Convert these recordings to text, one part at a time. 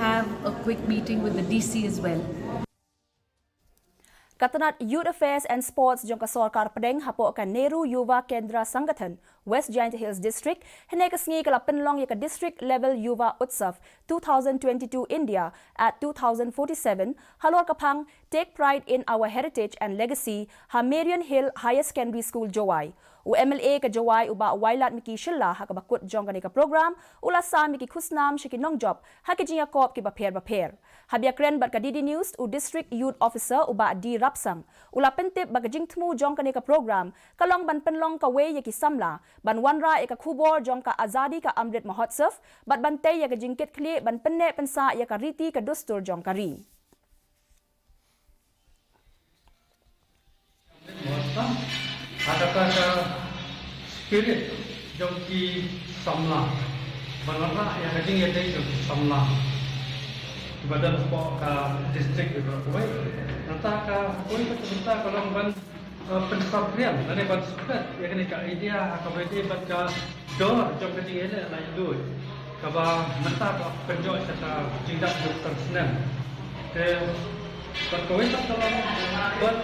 have a quick meeting with the DC as well. Katanat Youth Affairs and Sports jong kasorkar pedeng hapokan Nehru Yuva Kendra Sangathan West Giant Hills District hene kasngi kala Pynlong yaka district level Yuva Utsav 2022 India at 2047 halor kapang take pride in our heritage and legacy ha Marion Hill Higher Secondary School Jowai u MLA ka Jowai uba wailat miki shilla ha kabakut jong kanika program ula sa miki khusnam shiki nongjop ha ki jinga kop ki baper habia kren bat ka DD News u district youth officer uba di rapsang ula pentip bagajing tmu jong kanika program kalong ban Pynlong ka we yaki samla ban wanra eka khubor jong ka azadi ka Amrit Mahotsav bat bante yaka jingkit kli ban penne pensa yaka riti ka dustur jong kari Adakah spirit jongki samla banara yang kajing ada jongki samla badan pok ka district itu koi nanta ka koi betul kalau ban pensaprian nane ban sukat ya kene ka idea ka bede bat ka dor jong kajing ele lai doi ka ba nanta ka penjoi serta jindak dokter senam ke koi tak dalam ban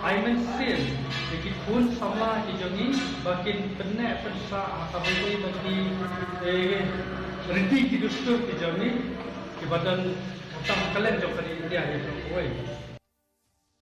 I mention jadi pun sama dijongi bakin benar pensa kabeli bagi reti kidustur dijongi di badan utang kalian jauh dari India itu,